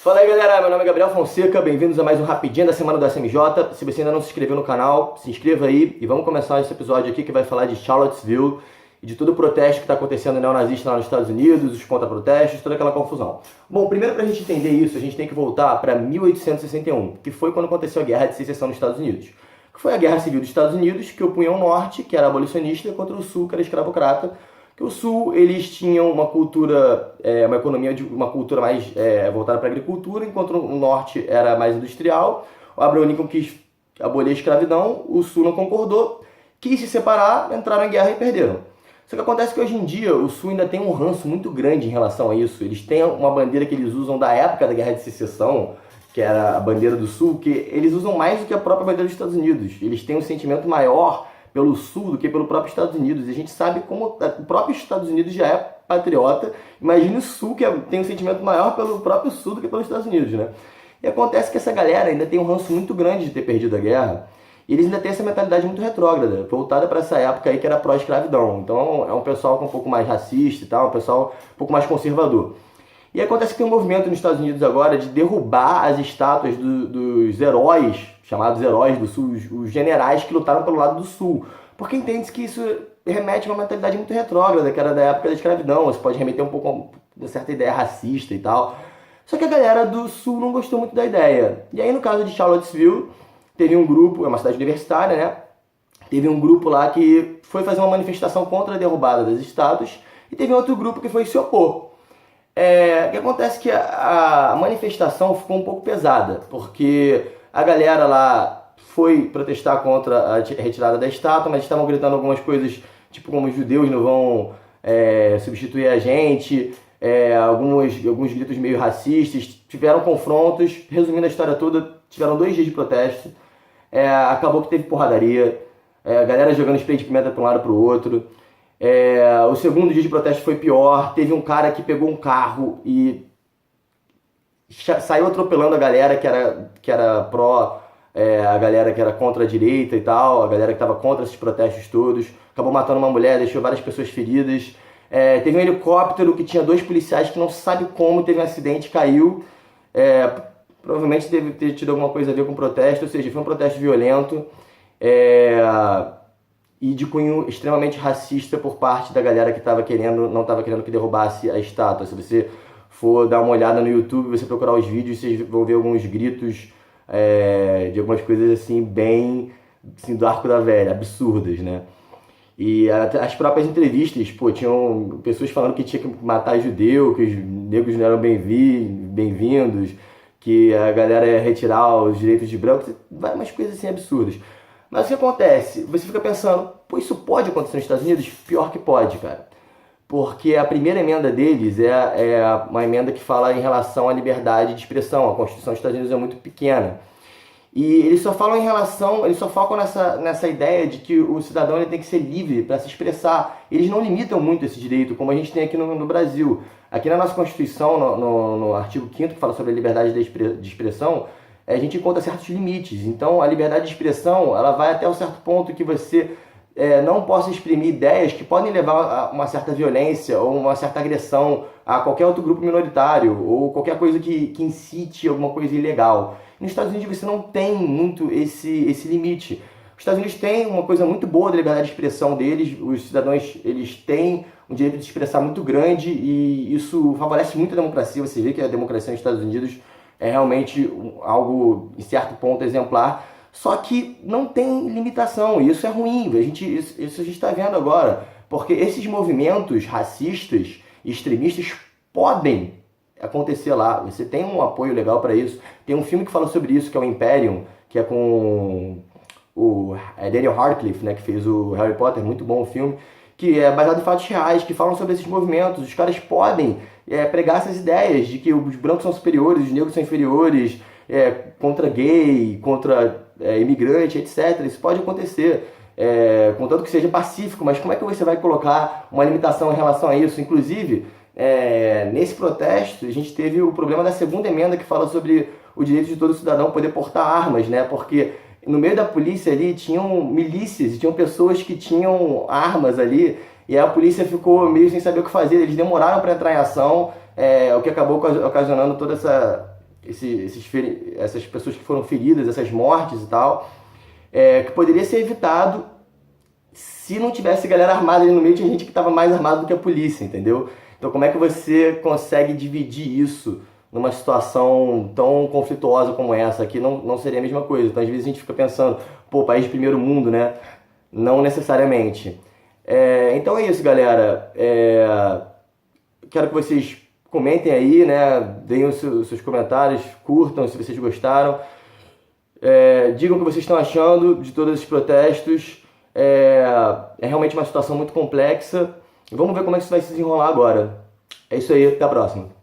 Fala aí galera, meu nome é Gabriel Fonseca, bem-vindos a mais um Rapidinho da Semana do SMJ. Se você ainda não se inscreveu no canal, se inscreva aí e vamos começar esse episódio aqui que vai falar de Charlottesville e de todo o protesto que está acontecendo neonazista lá nos Estados Unidos, os contra-protestos, toda aquela confusão. Bom, primeiro para a gente entender isso, a gente tem que voltar para 1861, que foi quando aconteceu a Guerra de Secessão nos Estados Unidos. Que foi a Guerra Civil dos Estados Unidos, que opunha o Norte, que era abolicionista, contra o Sul, que era escravocrata. Que o Sul, eles tinham uma cultura, uma economia de uma cultura mais voltada para a agricultura, enquanto o Norte era mais industrial. O Abraham Lincoln quis abolir a escravidão, o Sul não concordou, quis se separar, entraram em guerra e perderam. Só que acontece que hoje em dia o Sul ainda tem um ranço muito grande em relação a isso. Eles têm uma bandeira que eles usam da época da Guerra de Secessão, que era a bandeira do Sul, que eles usam mais do que a própria bandeira dos Estados Unidos. Eles têm um sentimento maior pelo Sul do que pelo próprio Estados Unidos. E a gente sabe como o próprio Estados Unidos já é patriota. Imagine o Sul, que tem um sentimento maior pelo próprio Sul do que pelos Estados Unidos, né? E acontece que essa galera ainda tem um ranço muito grande de ter perdido a guerra. E eles ainda têm essa mentalidade muito retrógrada, voltada para essa época aí que era pró-escravidão. Então é um pessoal um pouco mais racista e tal, um pessoal um pouco mais conservador. E acontece que tem um movimento nos Estados Unidos agora de derrubar as estátuas dos heróis, chamados heróis do Sul, os generais que lutaram pelo lado do Sul. Porque entende-se que isso remete a uma mentalidade muito retrógrada, que era da época da escravidão. Você pode remeter um pouco a uma certa ideia racista e tal. Só que a galera do Sul não gostou muito da ideia. E aí no caso de Charlottesville, teve um grupo, é uma cidade universitária, né? Teve um grupo lá que foi fazer uma manifestação contra a derrubada das estátuas. E teve outro grupo que foi se opor. O que acontece é que a manifestação ficou um pouco pesada, porque a galera lá foi protestar contra a retirada da estátua, mas estavam gritando algumas coisas, tipo como os judeus não vão substituir a gente, alguns gritos meio racistas, tiveram confrontos. Resumindo a história toda, tiveram 2 dias de protesto, acabou que teve porradaria, a galera jogando spray de pimenta para um lado para o outro. O segundo dia de protesto foi pior. Teve um cara que pegou um carro e saiu atropelando a galera que era pró, a galera que era contra a direita e tal, a galera que estava contra esses protestos todos. Acabou matando uma mulher, deixou várias pessoas feridas. Teve um helicóptero que tinha 2 policiais que não se sabe como, teve um acidente, caiu. Provavelmente deve ter tido alguma coisa a ver com o protesto, ou seja, foi um protesto violento. E de cunho extremamente racista por parte da galera que não estava querendo que derrubasse a estátua. Se você for dar uma olhada no YouTube, você procurar os vídeos, vocês vão ver alguns gritos de algumas coisas assim, bem assim, do arco da velha, absurdas, né? E as próprias entrevistas, tinham pessoas falando que tinha que matar judeu, que os negros não eram bem-vindos, que a galera ia retirar os direitos de brancos, umas coisas assim absurdas. Mas o que acontece? Você fica pensando, isso pode acontecer nos Estados Unidos? Pior que pode, cara. Porque a primeira emenda deles é uma emenda que fala em relação à liberdade de expressão. A Constituição dos Estados Unidos é muito pequena. E eles só falam eles só focam nessa ideia de que o cidadão ele tem que ser livre para se expressar. Eles não limitam muito esse direito, como a gente tem aqui no Brasil. Aqui na nossa Constituição, no artigo 5º, que fala sobre a liberdade de expressão, a gente encontra certos limites. Então, a liberdade de expressão ela vai até um certo ponto que você não possa exprimir ideias que podem levar a uma certa violência ou uma certa agressão a qualquer outro grupo minoritário ou qualquer coisa que incite alguma coisa ilegal. Nos Estados Unidos você não tem muito esse limite. Os Estados Unidos têm uma coisa muito boa da liberdade de expressão deles. Os cidadãos eles têm um direito de expressar muito grande e isso favorece muito a democracia. Você vê que a democracia nos Estados Unidos é realmente algo, em certo ponto, exemplar, só que não tem limitação, e isso é ruim, isso a gente está vendo agora, porque esses movimentos racistas e extremistas podem acontecer lá, você tem um apoio legal para isso. Tem um filme que fala sobre isso, que é o Imperium, que é com o Daniel Radcliffe, né, que fez o Harry Potter, muito bom o filme, que é baseado em fatos reais, que falam sobre esses movimentos. Os caras podem pregar essas ideias de que os brancos são superiores, os negros são inferiores, contra gay, contra imigrante, etc. Isso pode acontecer, contanto que seja pacífico, mas como é que você vai colocar uma limitação em relação a isso? Inclusive, nesse protesto, a gente teve o problema da segunda emenda, que fala sobre o direito de todo cidadão poder portar armas, né? Porque no meio da polícia ali tinham milícias, tinham pessoas que tinham armas ali, e a polícia ficou meio sem saber o que fazer. Eles demoraram para entrar em ação, o que acabou ocasionando toda essas pessoas que foram feridas, essas mortes e tal, que poderia ser evitado se não tivesse galera armada ali no meio. Tinha gente que estava mais armada do que a polícia, entendeu? Então como é que você consegue dividir isso numa situação tão conflituosa como essa? Que não seria a mesma coisa. Então às vezes a gente fica pensando, pô, país de primeiro mundo, né? Não necessariamente. Então é isso, galera. Quero que vocês comentem aí, né? Deem os seus comentários, curtam se vocês gostaram. Digam o que vocês estão achando de todos esses protestos. É realmente uma situação muito complexa. Vamos ver como é que isso vai se desenrolar agora. É isso aí, até a próxima.